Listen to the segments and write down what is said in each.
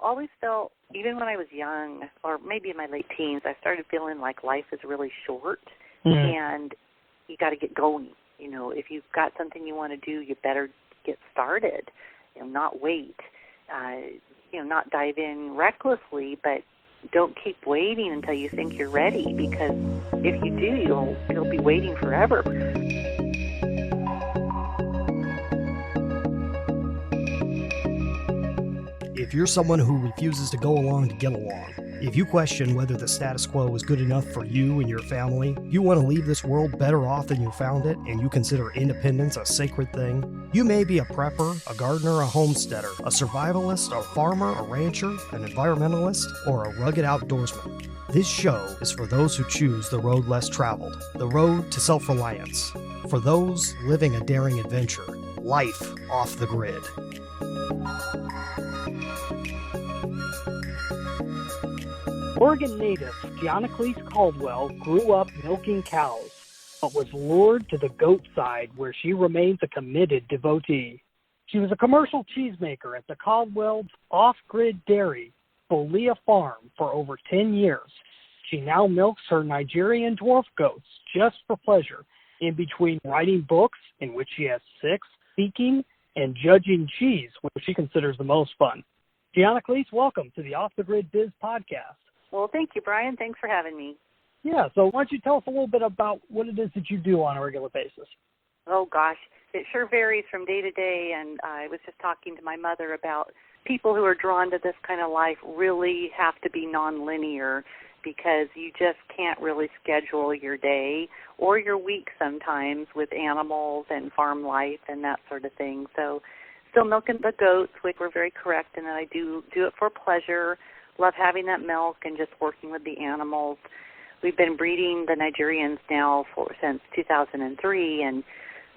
always felt, even when I was young, or maybe in my late teens, I started feeling like life is really short, and you got to get going. You know, if you've got something you want to do, you better get started, not wait. Not dive in recklessly, but don't keep waiting until you think you're ready, because if you do, you'll be waiting forever. If you're someone who refuses to go along to get along, if you question whether the status quo is good enough for you and your family, you want to leave this world better off than you found it, and you consider independence a sacred thing, you may be a prepper, a gardener, a homesteader, a survivalist, a farmer, a rancher, an environmentalist, or a rugged outdoorsman. This show is for those who choose the road less traveled, the road to self-reliance, for those living a daring adventure, life off the grid. Oregon native Gianaclis Caldwell grew up milking cows, but was lured to the goat side, where she remains a committed devotee. She was a commercial cheesemaker at the Caldwell's off-grid dairy, Pholia farm, for over 10 years. She now milks her Nigerian Dwarf Goats just for pleasure, in between writing books, in which she has 6, speaking, and judging cheese, which she considers the most fun. Gianaclis, welcome to the Off the Grid Biz podcast. Well, thank you, Brian. Thanks for having me. Yeah, so why don't you tell us a little bit about what it is that you do on a regular basis? Oh, gosh, it sure varies from day to day, and I was just talking to my mother about people who are drawn to this kind of life really have to be nonlinear, because you just can't really schedule your day or your week sometimes with animals and farm life and that sort of thing. So still milking the goats, which we're very correct in that I do it for pleasure. Love having that milk and just working with the animals. We've been breeding the Nigerians now since 2003 and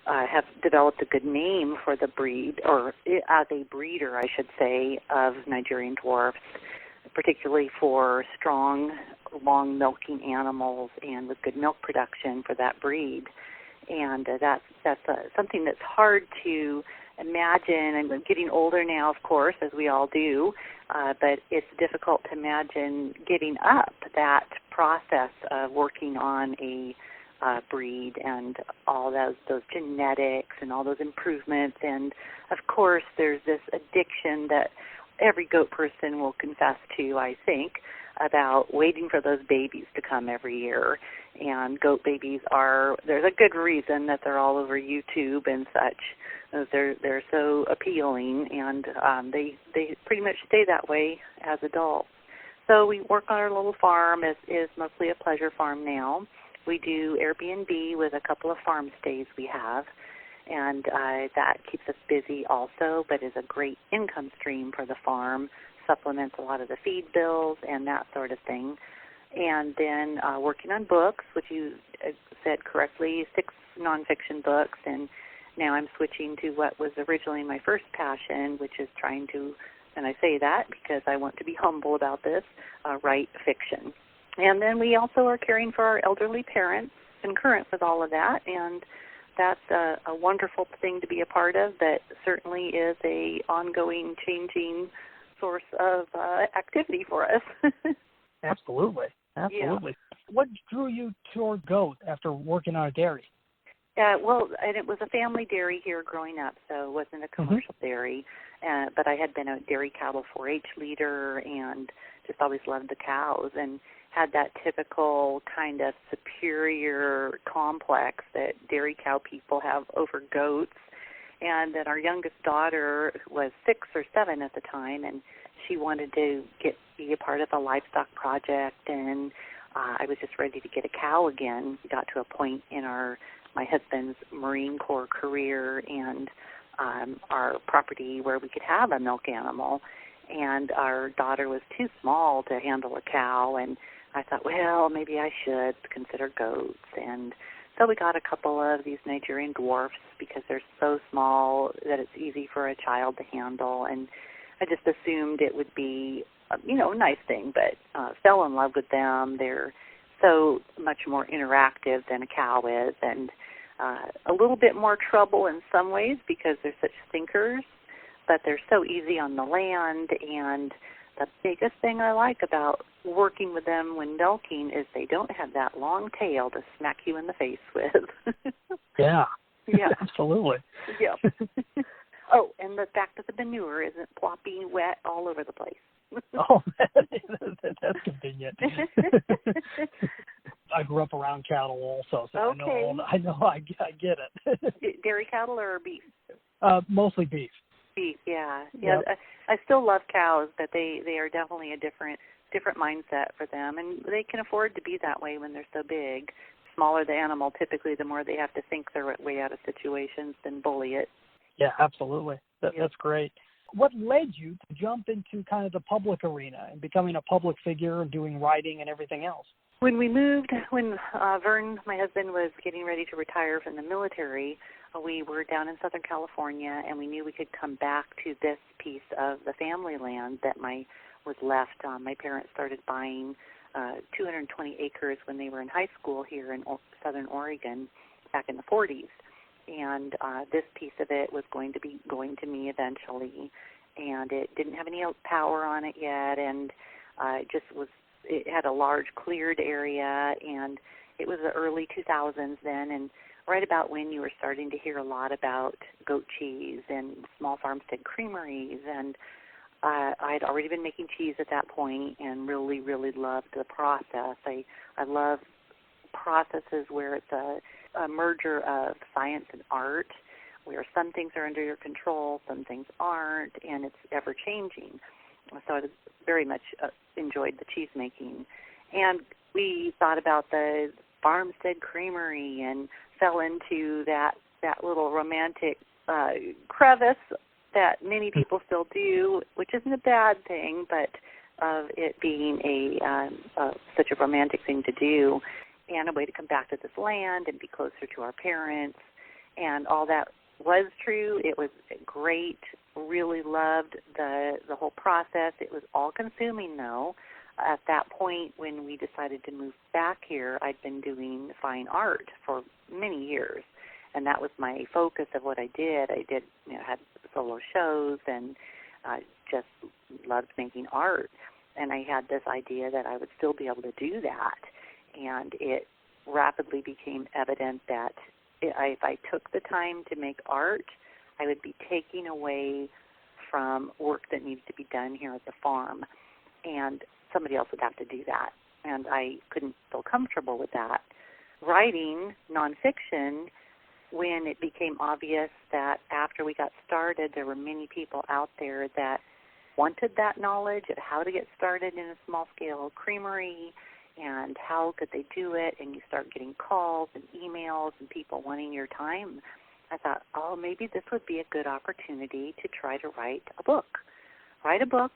have developed a good name for the breed, or as a breeder, I should say, of Nigerian dwarfs, particularly for strong, long milking animals and with good milk production for that breed. And that's something that's hard to imagine. I'm getting older now, of course, as we all do, but it's difficult to imagine giving up that process of working on a breed and all those genetics and all those improvements. And, of course, there's this addiction that every goat person will confess to, I think, about waiting for those babies to come every year. And goat babies there's a good reason that they're all over YouTube and such. They're so appealing, and they pretty much stay that way as adults. So we work on our little farm. It is mostly a pleasure farm now. We do Airbnb with a couple of farm stays we have, and that keeps us busy also, but is a great income stream for the farm, supplements a lot of the feed bills and that sort of thing. And then working on books, which you said correctly, 6 nonfiction books, and now I'm switching to what was originally my first passion, which is trying to, and I say that because I want to be humble about this, write fiction. And then we also are caring for our elderly parents, concurrent with all of that, and that's a wonderful thing to be a part of, but certainly is a ongoing, changing source of activity for us. Absolutely. Yeah. What drew you toward goat after working on a dairy? Well, and it was a family dairy here growing up, so it wasn't a commercial dairy, but I had been a dairy cattle 4-H leader and just always loved the cows and had that typical kind of superior complex that dairy cow people have over goats. And then our youngest daughter was 6 or 7 at the time, and she wanted to be a part of a livestock project, and I was just ready to get a cow again. We got to a point in my husband's Marine Corps career and our property where we could have a milk animal, and our daughter was too small to handle a cow, and I thought, well, maybe I should consider goats. And so we got a couple of these Nigerian dwarfs because they're so small that it's easy for a child to handle, and I just assumed it would be, a nice thing, but fell in love with them. They're so much more interactive than a cow is, and a little bit more trouble in some ways because they're such thinkers, but they're so easy on the land, and the biggest thing I like about working with them when milking is they don't have that long tail to smack you in the face with. Yeah. Yeah. Absolutely. Yeah. Oh, and the fact that the manure isn't ploppy wet all over the place. Oh, that's convenient. I grew up around cattle also, so okay. I get it. Dairy cattle or beef? Mostly beef. Beef, yeah. Yep. I still love cows, but they are definitely a different mindset for them, and they can afford to be that way when they're so big. Smaller the animal, typically the more they have to think their way out of situations than bully it. Yeah, absolutely. That's great. What led you to jump into kind of the public arena and becoming a public figure and doing writing and everything else? When Vern, my husband, was getting ready to retire from the military, we were down in Southern California, and we knew we could come back to this piece of the family land that was left. My parents started buying 220 acres when they were in high school here in Southern Oregon back in the 40s. And this piece of it was going to be going to me eventually, and it didn't have any power on it yet, and it had a large cleared area, and it was the early 2000s then, and right about when you were starting to hear a lot about goat cheese and small farmstead creameries, and I had already been making cheese at that point and really, really loved the process. I love processes where it's a merger of science and art, where some things are under your control, some things aren't, and it's ever-changing. So I very much enjoyed the cheese making. And we thought about the farmstead creamery and fell into that little romantic crevice that many people still do, which isn't a bad thing, but of it being such a romantic thing to do, and a way to come back to this land and be closer to our parents. And all that was true. It was great. Really loved the whole process. It was all-consuming, though. At that point, when we decided to move back here, I'd been doing fine art for many years, and that was my focus of what I did. I had solo shows and just loved making art, and I had this idea that I would still be able to do that. And it rapidly became evident that if I took the time to make art, I would be taking away from work that needs to be done here at the farm, and somebody else would have to do that. And I couldn't feel comfortable with that. Writing nonfiction, when it became obvious that after we got started, there were many people out there that wanted that knowledge of how to get started in a small-scale creamery, and how could they do it, and you start getting calls and emails and people wanting your time, I thought, maybe this would be a good opportunity to try to write a book. Write a book,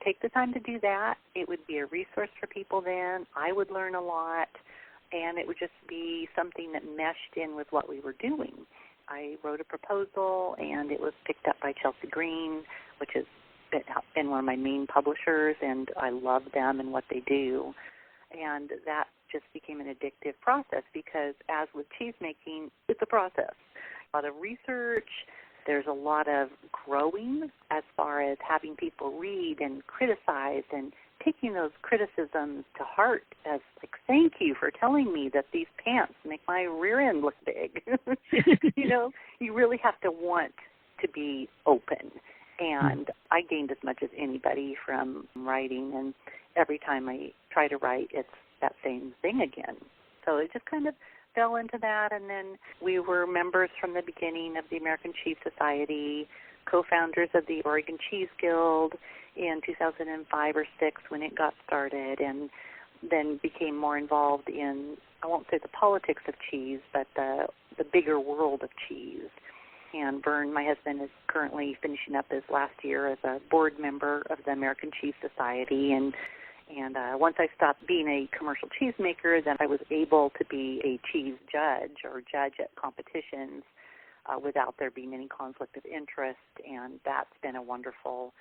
take the time to do that. It would be a resource for people then. I would learn a lot, and it would just be something that meshed in with what we were doing. I wrote a proposal, and it was picked up by Chelsea Green, which has been one of my main publishers, and I love them and what they do. And that just became an addictive process because, as with cheese making, it's a process. A lot of research, there's a lot of growing as far as having people read and criticize and taking those criticisms to heart as, like, thank you for telling me that these pants make my rear end look big. You really have to want to be open. And I gained as much as anybody from writing, and every time I try to write, it's that same thing again. So it just kind of fell into that, and then we were members from the beginning of the American Cheese Society, co-founders of the Oregon Cheese Guild in 2005 or 6 when it got started, and then became more involved in, I won't say the politics of cheese, but the bigger world of cheese. And Vern, my husband, is currently finishing up his last year as a board member of the American Cheese Society. And once I stopped being a commercial cheesemaker, then I was able to be a cheese judge or judge at competitions without there being any conflict of interest. And that's been a wonderful,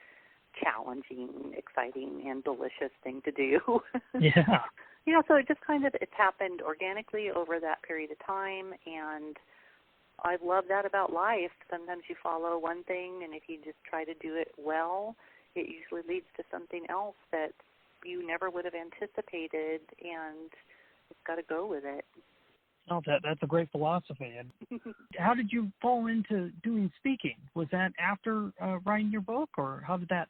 challenging, exciting, and delicious thing to do. Yeah. So it just it's happened organically over that period of time, and I love that about life. Sometimes you follow one thing, and if you just try to do it well, it usually leads to something else that you never would have anticipated, and you've got to go with it. Oh, that's a great philosophy. And how did you fall into doing speaking? Was that after writing your book, or how did that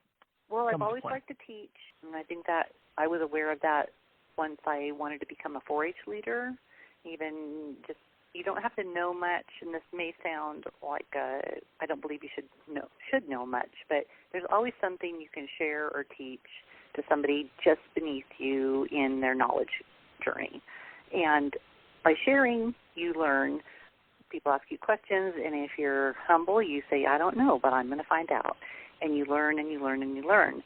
Well, come I've always into play? liked to teach, and I think that I was aware of that once I wanted to become a 4-H leader. Even just, you don't have to know much, and this may sound like I don't believe you should know much, but there's always something you can share or teach to somebody just beneath you in their knowledge journey. And by sharing, you learn. People ask you questions, and if you're humble, you say, I don't know, but I'm going to find out. And you learn and you learn and you learn.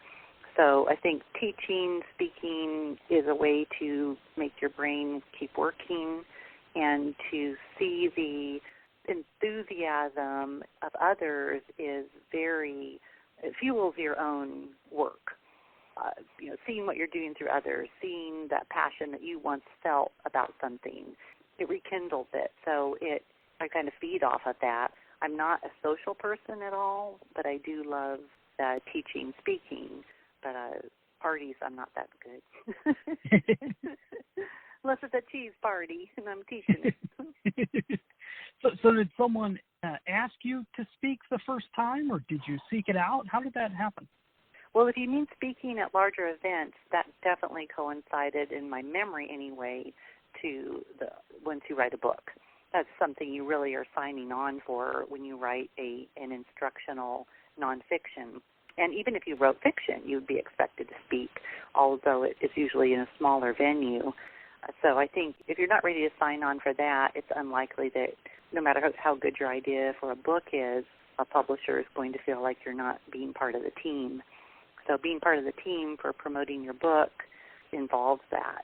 So I think teaching, speaking is a way to make your brain keep working and to see the enthusiasm of others it fuels your own work. Seeing what you're doing through others, seeing that passion that you once felt about something, it rekindles it. So I kind of feed off of that. I'm not a social person at all, but I do love teaching, speaking. But parties, I'm not that good. Unless it's a cheese party and I'm teaching it. So did someone ask you to speak the first time, or did you seek it out? How did that happen? Well, if you mean speaking at larger events, that definitely coincided in my memory anyway to once you write a book. That's something you really are signing on for when you write an instructional nonfiction. And even if you wrote fiction, you'd be expected to speak, although it's usually in a smaller venue. So I think if you're not ready to sign on for that, it's unlikely that no matter how good your idea for a book is, a publisher is going to feel like you're not being part of the team. So being part of the team for promoting your book involves that.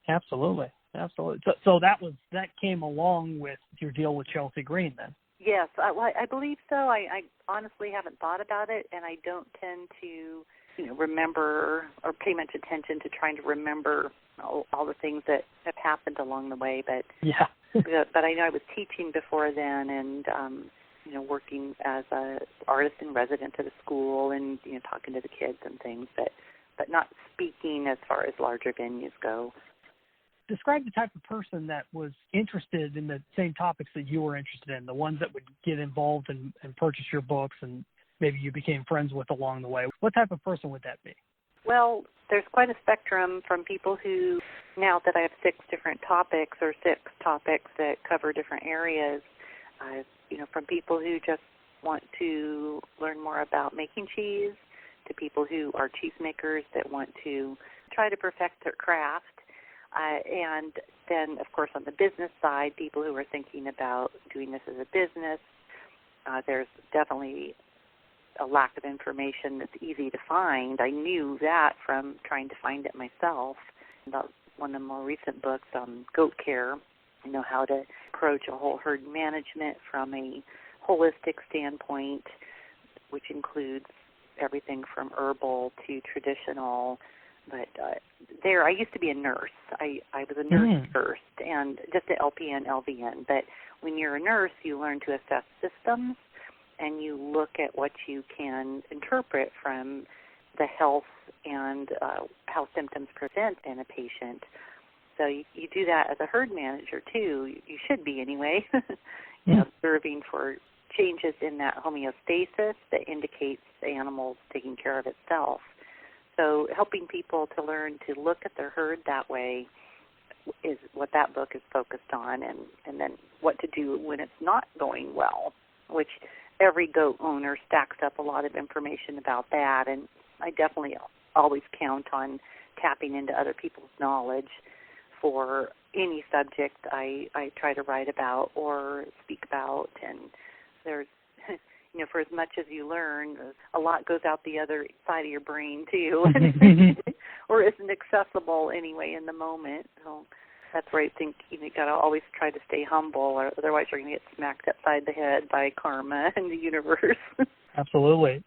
Absolutely. So that came along with your deal with Chelsea Green then? Yes, I believe so. I honestly haven't thought about it, and I don't tend to remember or pay much attention to trying to remember all the things that have happened along the way. But yeah. But I know I was teaching before then, and working as a artist in residence at a school, and talking to the kids and things, but not speaking as far as larger venues go. Describe the type of person that was interested in the same topics that you were interested in, the ones that would get involved and purchase your books and maybe you became friends with along the way. What type of person would that be? Well, there's quite a spectrum from people who, now that I have 6 different topics or 6 topics that cover different areas, from people who just want to learn more about making cheese to people who are cheesemakers that want to try to perfect their craft. And then, of course, on the business side, people who are thinking about doing this as a business. There's definitely a lack of information that's easy to find. I knew that from trying to find it myself. One of the more recent books on goat care, how to approach a whole herd management from a holistic standpoint, which includes everything from herbal to traditional. But I used to be a nurse. I was a nurse first, and just an LPN, LVN. But when you're a nurse, you learn to assess systems, and you look at what you can interpret from the health and how symptoms present in a patient. So you do that as a herd manager, too. You should be anyway, observing for changes in that homeostasis that indicates the animal's taking care of itself. So helping people to learn to look at their herd that way is what that book is focused on, and then what to do when it's not going well, which every goat owner stacks up a lot of information about that, and I definitely always count on tapping into other people's knowledge for any subject I try to write about or speak about, and there's for as much as you learn, a lot goes out the other side of your brain, too, or isn't accessible anyway in the moment. So that's where I think you got to always try to stay humble, or otherwise you're going to get smacked upside the head by karma and the universe. Absolutely.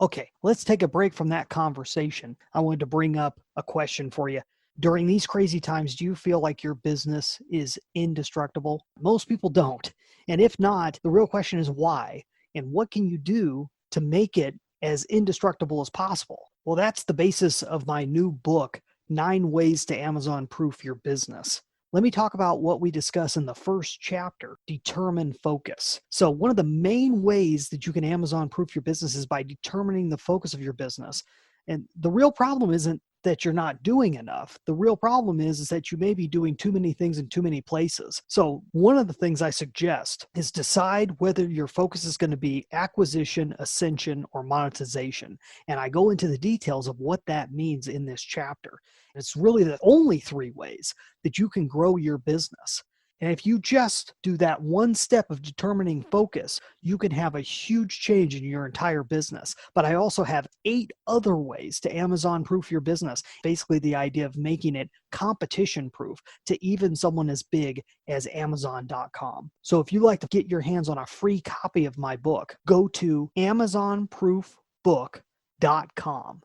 Okay, let's take a break from that conversation. I wanted to bring up a question for you. During these crazy times, do you feel like your business is indestructible? Most people don't. And if not, the real question is why? And what can you do to make it as indestructible as possible. Well, that's the basis of my new book, 9 Ways to Amazon Proof Your Business. Let me talk about what we discuss in the first chapter, determine focus. So one of the main ways that you can Amazon proof your business is by determining the focus of your business. And the real problem isn't that you're not doing enough. The real problem is that you may be doing too many things in too many places. So one of the things I suggest is decide whether your focus is going to be acquisition, ascension, or monetization. And I go into the details of what that means in this chapter. It's really the only 3 ways that you can grow your business. And if you just do that one step of determining focus, you can have a huge change in your entire business. But I also have 8 other ways to Amazon proof your business. Basically, the idea of making it competition proof to even someone as big as Amazon.com. So if you'd like to get your hands on a free copy of my book, go to AmazonProofBook.com.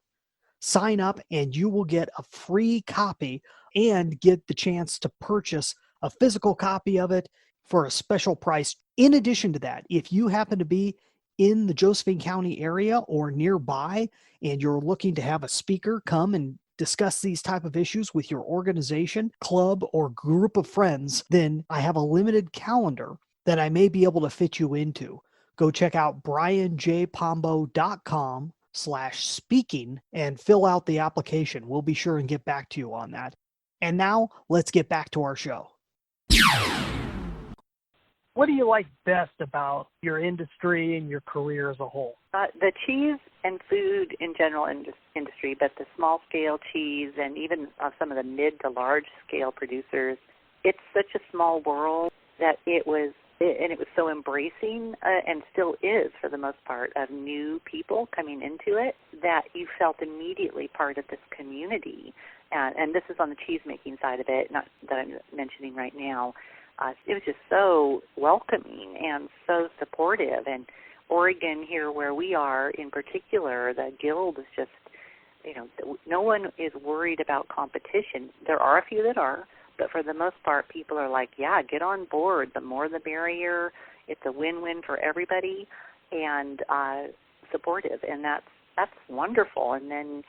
Sign up and you will get a free copy and get the chance to purchase a physical copy of it for a special price. In addition to that, if you happen to be in the Josephine County area or nearby and you're looking to have a speaker come and discuss these type of issues with your organization, club, or group of friends, then I have a limited calendar that I may be able to fit you into. Go check out brianjpombo.com/speaking and fill out the application. We'll be sure and get back to you on that. And now let's get back to our show. What do you like best about your industry and your career as a whole? The cheese and food in general industry, but the small scale cheese and even some of the mid to large scale producers, it's such a small world that it was so embracing and still is for the most part of new people coming into it that you felt immediately part of this community. And this is on the cheesemaking side of it, not that I'm mentioning right now. It was just so welcoming and so supportive. And Oregon here where we are in particular, the guild is just, no one is worried about competition. There are a few that are, but for the most part, people are like, yeah, get on board. The more the merrier. It's a win-win for everybody and supportive. And that's wonderful. And then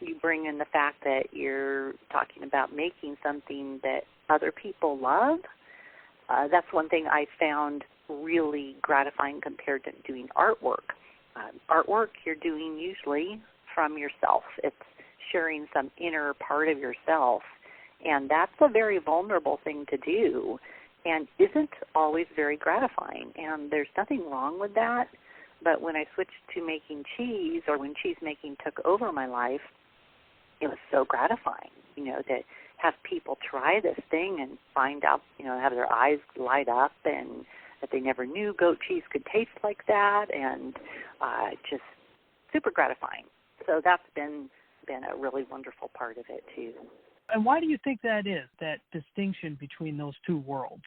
you bring in the fact that you're talking about making something that other people love. That's one thing I found really gratifying compared to doing artwork. Artwork you're doing usually from yourself. It's sharing some inner part of yourself, and that's a very vulnerable thing to do and isn't always very gratifying, and there's nothing wrong with that. But when I switched to making cheese, or when cheesemaking took over my life, it was so gratifying, to have people try this thing and find out, have their eyes light up and that they never knew goat cheese could taste like that, and just super gratifying. So that's been a really wonderful part of it too. And why do you think that is, that distinction between those two worlds?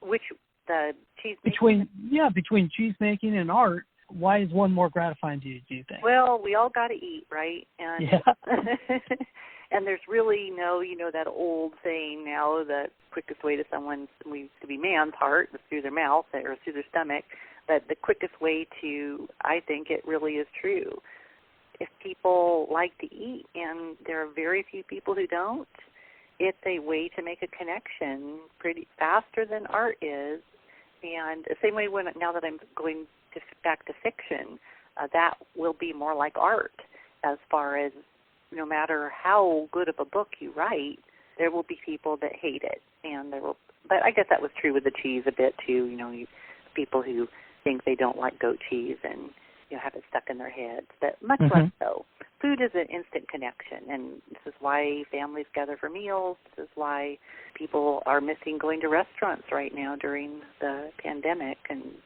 Which, the cheesemaking? Between cheesemaking and art. Why is one more gratifying to you, do you think? Well, we all got to eat, right? And and there's really no, that old saying now, the quickest way to to be man's heart is through their mouth or through their stomach. But the quickest way to, I think it really is true. If people like to eat, and there are very few people who don't, it's a way to make a connection pretty faster than art is. And the same way now that I'm going back to fiction, that will be more like art as far as no matter how good of a book you write, there will be people that hate it. But I guess that was true with the cheese a bit too, people who think they don't like goat cheese and have it stuck in their heads, but much less so. Food is an instant connection, and this is why families gather for meals. This is why people are missing going to restaurants right now during the pandemic, and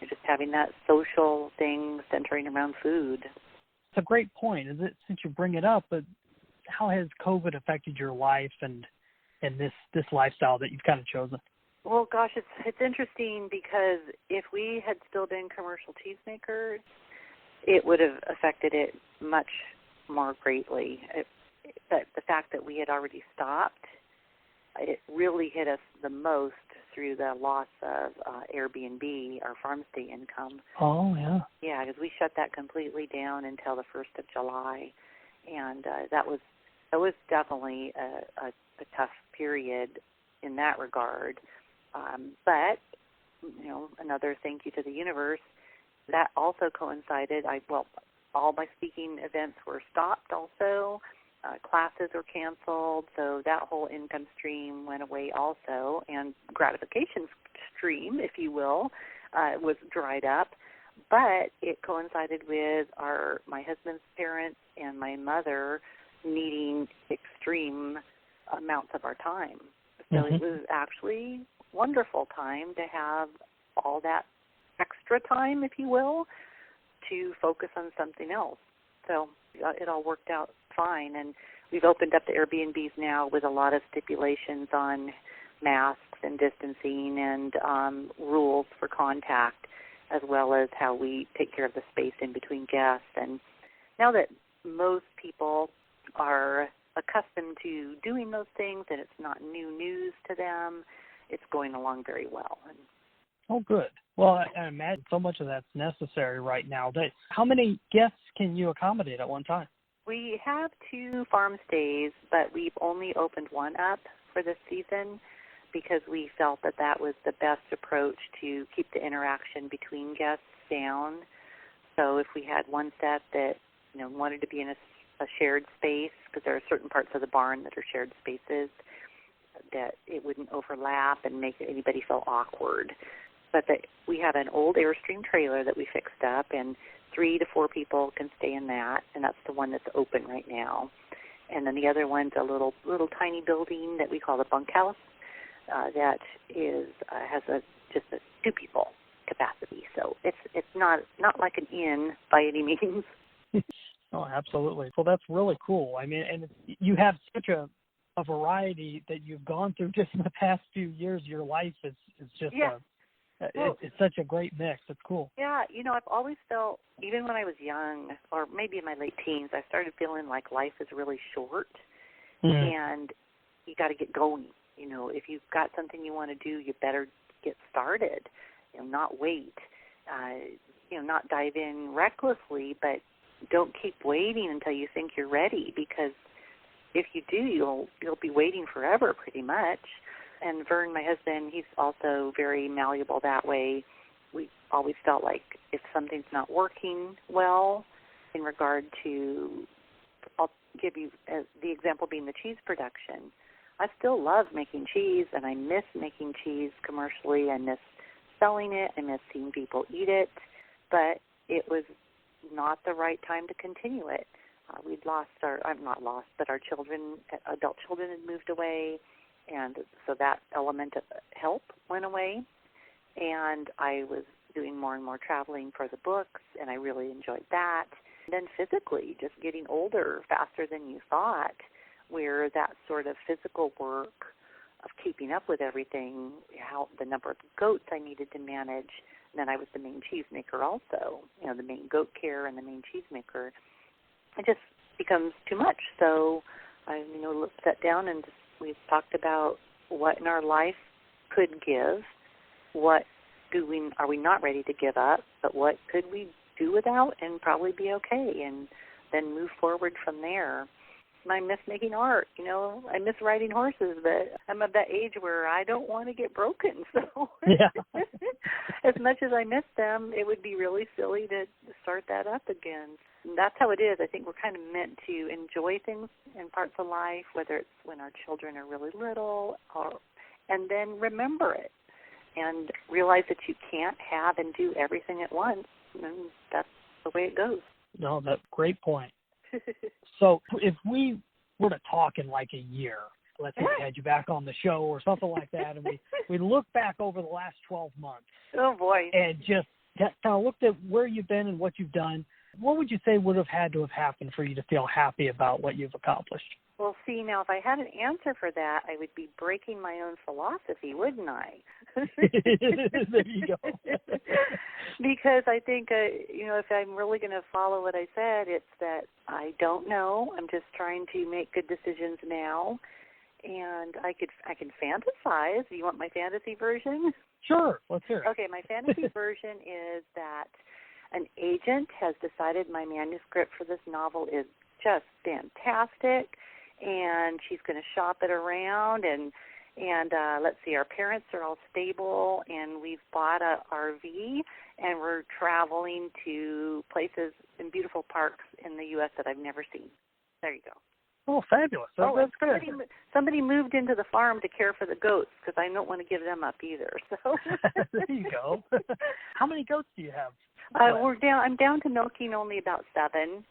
just having that social thing centering around food. It's a great point. Since you bring it up, but how has COVID affected your life and this lifestyle that you've kind of chosen? Well, gosh, it's interesting because if we had still been commercial cheesemakers, it would have affected it much more greatly. But the fact that we had already stopped, it really hit us the most through the loss of Airbnb, our farm stay income. Oh, yeah. Yeah, because we shut that completely down until the 1st of July, and that was definitely a tough period in that regard. But, another thank you to the universe, that also coincided. All my speaking events were stopped also. Classes were canceled, so that whole income stream went away also, and gratification stream, if you will, was dried up. But it coincided with my husband's parents and my mother needing extreme amounts of our time. So it was actually wonderful time to have all that extra time, if you will, to focus on something else. So it all worked out fine, and we've opened up the Airbnbs now with a lot of stipulations on masks and distancing and rules for contact, as well as how we take care of the space in between guests. And now that most people are accustomed to doing those things and it's not new news to them, it's going along very well. Oh, good. Well, I imagine so much of that's necessary right now. How many guests can you accommodate at one time? We have 2 farm stays, but we've only opened one up for this season because we felt that was the best approach to keep the interaction between guests down. So if we had one set that wanted to be in a shared space, because there are certain parts of the barn that are shared spaces, that it wouldn't overlap and make anybody feel awkward. But we have an old Airstream trailer that we fixed up, and 3 to 4 people can stay in that, and that's the one that's open right now. And then the other one's a little tiny building that we call the bunkhouse that has just a 2 people capacity. So it's not like an inn by any means. Oh, absolutely. Well, that's really cool. I mean, and you have such a variety that you've gone through just in the past few years. Your life is just it's such a great mix. It's cool. Yeah, I've always felt, even when I was young, or maybe in my late teens, I started feeling like life is really short, and you got to get going. If you've got something you want to do, you better get started. Not wait. Not dive in recklessly, but don't keep waiting until you think you're ready, because if you do, you'll be waiting forever pretty much. And Vern, my husband, he's also very malleable that way. We always felt like if something's not working well in regard to, I'll give you the example being the cheese production. I still love making cheese, and I miss making cheese commercially. I miss selling it. I miss seeing people eat it. But it was not the right time to continue it. We'd lost but our children, adult children had moved away, and so that element of help went away. And I was doing more and more traveling for the books, and I really enjoyed that. And then physically, just getting older faster than you thought, where that sort of physical work of keeping up with everything, how the number of goats I needed to manage, and then I was the main cheesemaker also, the main goat care and the main cheesemaker. It just becomes too much. So I, sat down and we've talked about what in our life could give, what are we not ready to give up, but what could we do without and probably be okay, and then move forward from there. I miss making art, I miss riding horses, but I'm of that age where I don't want to get broken. So as much as I miss them, it would be really silly to start that up again. And that's how it is. I think we're kind of meant to enjoy things in parts of life, whether it's when our children are really little, and then remember it and realize that you can't have and do everything at once. And that's the way it goes. No, that's a great point. So if we were to talk in like a year, let's say we had you back on the show or something like that, and we look back over the last 12 months. Oh, boy. And just kind of looked at where you've been and what you've done, what would you say would have had to have happened for you to feel happy about what you've accomplished? Well, see, now if I had an answer for that, I would be breaking my own philosophy, wouldn't I? There you go. Because I think, if I'm really going to follow what I said, it's that I don't know. I'm just trying to make good decisions now and I can fantasize. Do you want my fantasy version? Sure, let's hear it. Okay, my fantasy version is that an agent has decided my manuscript for this novel is just fantastic, and she's going to shop it around, and let's see, our parents are all stable, and we've bought a RV, and we're traveling to places in beautiful parks in the U.S. that I've never seen. There you go. Oh, fabulous. That's good. Somebody moved into the farm to care for the goats because I don't want to give them up either. So there you go. How many goats do you have? I'm down to milking only about 7,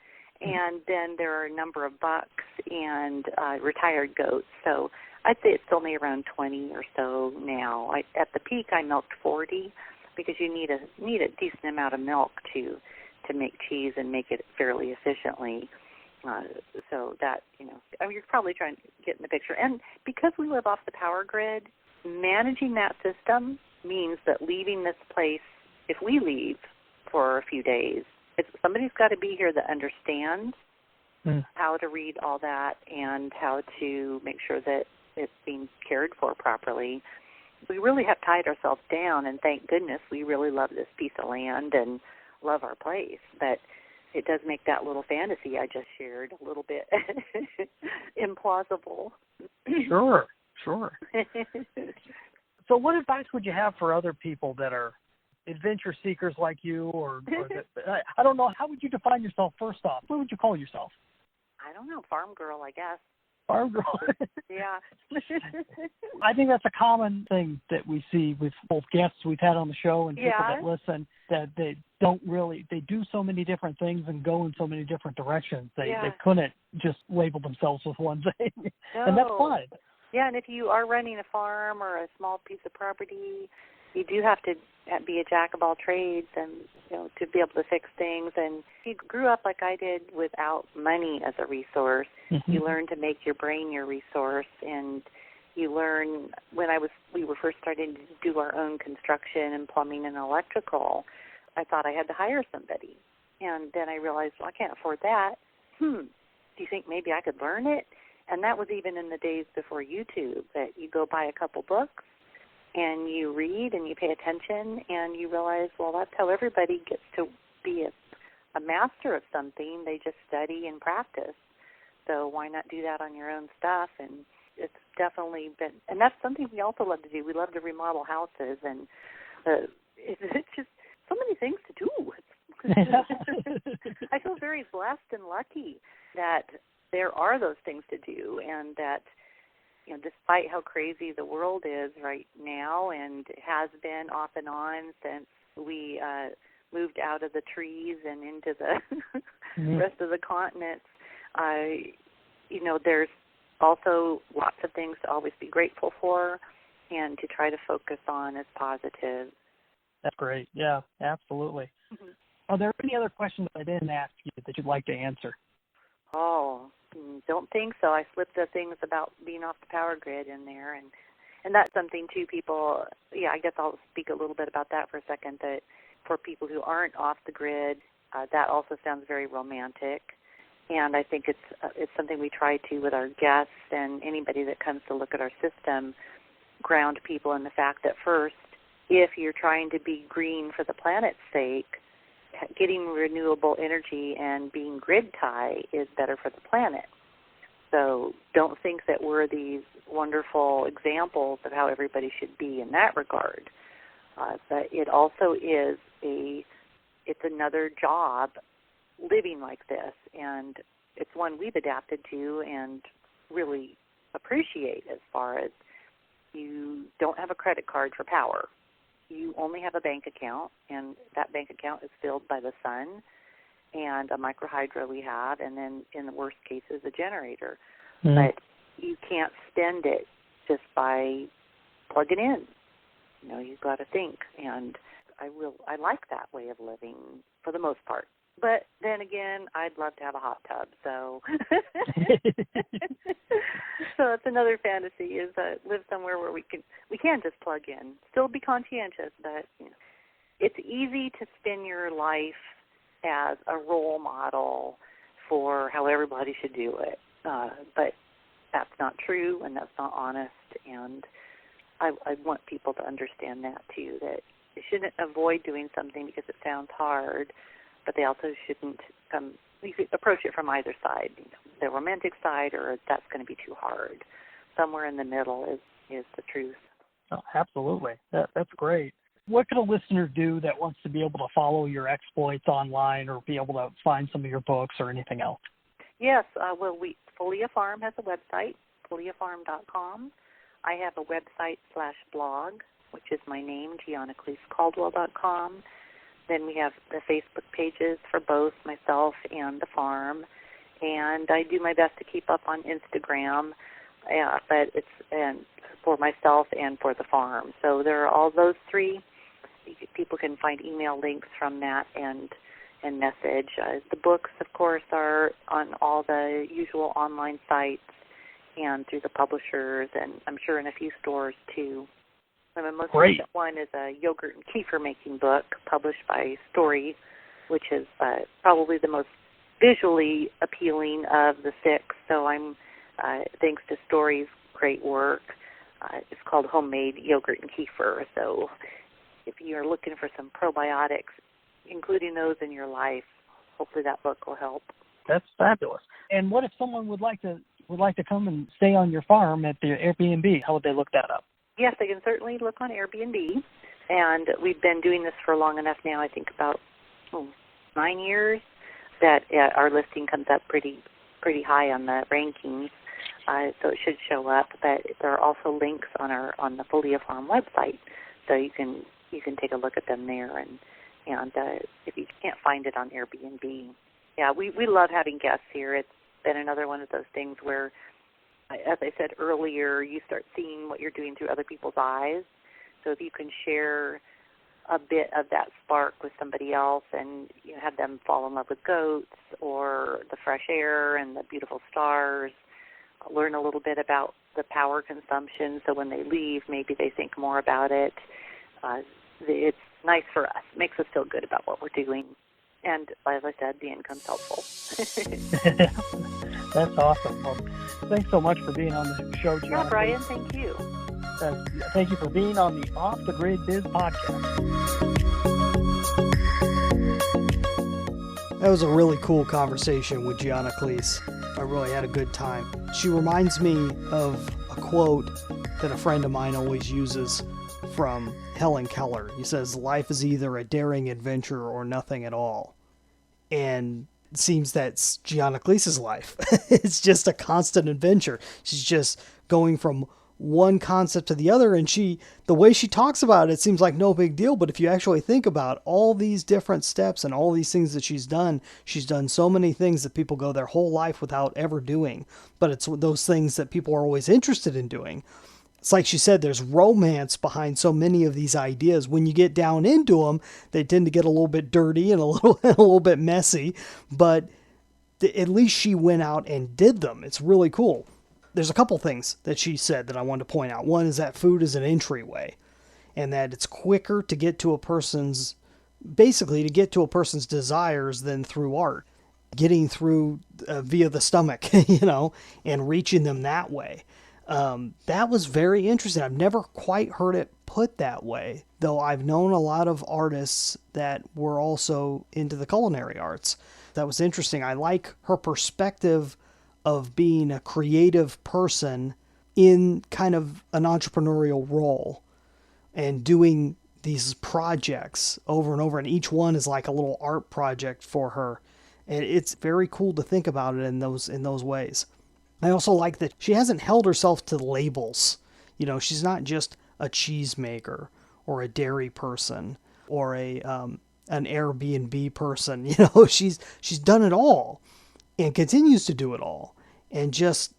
and then there are a number of bucks and retired goats. So I'd say it's only around 20 or so now. At the peak, I milked 40 because you need a decent amount of milk to make cheese and make it fairly efficiently. So that, you're probably trying to get in the picture. And because we live off the power grid, managing that system means that leaving this place, if we leave for a few days, somebody's got to be here that understands how to read all that and how to make sure that it's being cared for properly. We really have tied ourselves down, and thank goodness we really love this piece of land and love our place. But it does make that little fantasy I just shared a little bit implausible. Sure. So what advice would you have for other people that are adventure seekers like you, or I don't know, how would you define yourself first off? What would you call yourself? I don't know, farm girl, I guess. Farm girl. Yeah. I think that's a common thing that we see with both guests we've had on the show and people that listen, that they do so many different things and go in so many different directions. They couldn't just label themselves with one thing. No. And that's fine. Yeah, and if you are running a farm or a small piece of property, you do have to be a jack of all trades and, to be able to fix things. And if you grew up like I did without money as a resource, you learn to make your brain your resource. And you learn, we were first starting to do our own construction and plumbing and electrical, I thought I had to hire somebody. And then I realized, I can't afford that. Do you think maybe I could learn it? And that was even in the days before YouTube, that you go buy a couple books and you read and you pay attention and you realize, that's how everybody gets to be a master of something. They just study and practice. So why not do that on your own stuff? And it's definitely been, and that's something we also love to do. We love to remodel houses, and it's just so many things to do. I feel very blessed and lucky that there are those things to do, and that, despite how crazy the world is right now, and has been off and on since we moved out of the trees and into the rest of the continents, there's also lots of things to always be grateful for and to try to focus on as positive. That's great. Yeah, absolutely. Are there any other questions I didn't ask you that you'd like to answer? Oh, don't think so. I slipped the things about being off the power grid in there, and that's something too. People, I guess I'll speak a little bit about that for a second. That for people who aren't off the grid, that also sounds very romantic, and I think it's something we try to with our guests and anybody that comes to look at our system, ground people in the fact that first, if you're trying to be green for the planet's sake, getting renewable energy and being grid tie is better for the planet. So don't think that we're these wonderful examples of how everybody should be in that regard. But it also is it's another job living like this, and it's one we've adapted to and really appreciate, as far as you don't have a credit card for power. You only have a bank account, and that bank account is filled by the sun and a microhydro we have, and then in the worst cases, a generator. But you can't spend it just by plugging in. You've got to think, and I like that way of living for the most part. But then again, I'd love to have a hot tub, so so it's another fantasy, is live somewhere where we can just plug in, still be conscientious, but it's easy to spin your life as a role model for how everybody should do it. But that's not true and that's not honest. And I want people to understand that too, that they shouldn't avoid doing something because it sounds hard, but they also shouldn't you could approach it from either side, the romantic side, or that's going to be too hard. Somewhere in the middle is the truth. Oh, absolutely. That's great. What could a listener do that wants to be able to follow your exploits online or be able to find some of your books or anything else? Yes, Pholia Farm has a website, pholiafarm.com. I have a website/blog, which is my name, GianaclisCaldwell.com. Then we have the Facebook pages for both myself and the farm. And I do my best to keep up on Instagram, but it's for myself and for the farm. So there are all those three. People can find email links from that and message. The books, of course, are on all the usual online sites and through the publishers, and I'm sure in a few stores too. My most recent one is a yogurt and kefir making book published by Story, which is probably the most visually appealing of the six. So I'm, thanks to Story's great work, it's called Homemade Yogurt and Kefir. So if you're looking for some probiotics, including those in your life, hopefully that book will help. That's fabulous. And what if someone would like to come and stay on your farm at the Airbnb? How would they look that up? Yes, they can certainly look on Airbnb. And we've been doing this for long enough now, I think about 9 years, that our listing comes up pretty high on the rankings. So it should show up. But there are also links on the Pholia Farm website, so you can take a look at them there. And if you can't find it on Airbnb, yeah, we love having guests here. It's been another one of those things where, as I said earlier, you start seeing what you're doing through other people's eyes. So if you can share a bit of that spark with somebody else and have them fall in love with goats or the fresh air and the beautiful stars, learn a little bit about the power consumption so when they leave, maybe they think more about it. It's nice for us. It makes us feel good about what we're doing. And as I said, the income's helpful. That's awesome. Well, thanks so much for being on the show, Gianaclis. Yeah, Brian, thank you. Thank you for being on the Off the Grid Biz podcast. That was a really cool conversation with Gianaclis. I really had a good time. She reminds me of a quote that a friend of mine always uses from Helen Keller. He says, "Life is either a daring adventure or nothing at all." And it seems that's Gianaclis' life. It's just a constant adventure. She's just going from one concept to the other, and the way she talks about it seems like no big deal, but if you actually think about all these different steps and all these things that she's done so many things that people go their whole life without ever doing, but it's those things that people are always interested in doing. It's like she said, there's romance behind so many of these ideas. When you get down into them, they tend to get a little bit dirty and a little bit messy, but at least she went out and did them. It's really cool. There's a couple things that she said that I wanted to point out. One is that food is an entryway, and that it's quicker to get to a person's desires than through art. Getting through via the stomach, and reaching them that way. That was very interesting. I've never quite heard it put that way, though I've known a lot of artists that were also into the culinary arts. That was interesting. I like her perspective of being a creative person in kind of an entrepreneurial role and doing these projects over and over, and each one is like a little art project for her. And it's very cool to think about it in those ways. I also like that she hasn't held herself to labels. She's not just a cheesemaker or a dairy person or an Airbnb person. She's done it all and continues to do it all. And just,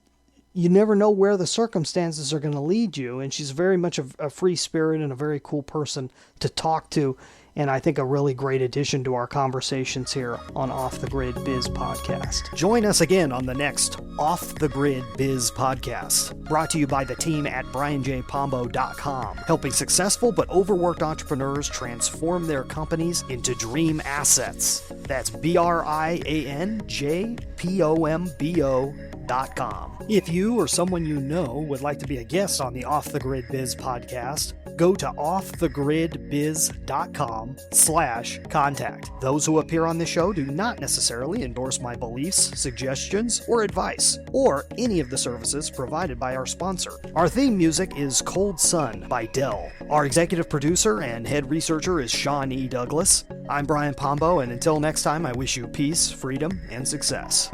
you never know where the circumstances are going to lead you. And she's very much a free spirit and a very cool person to talk to. And I think a really great addition to our conversations here on Off the Grid Biz Podcast. Join us again on the next Off the Grid Biz Podcast, brought to you by the team at brianjpombo.com, helping successful but overworked entrepreneurs transform their companies into dream assets. That's BrianJPombo.com. offthegridbiz.com. If you or someone you know would like to be a guest on the Off the Grid Biz podcast, go to offthegridbiz.com/contact. Those who appear on the show do not necessarily endorse my beliefs, suggestions, or advice, or any of the services provided by our sponsor. Our theme music is Cold Sun by Dell. Our executive producer and head researcher is Sean E. Douglas. I'm Brian Pombo, and until next time, I wish you peace, freedom, and success.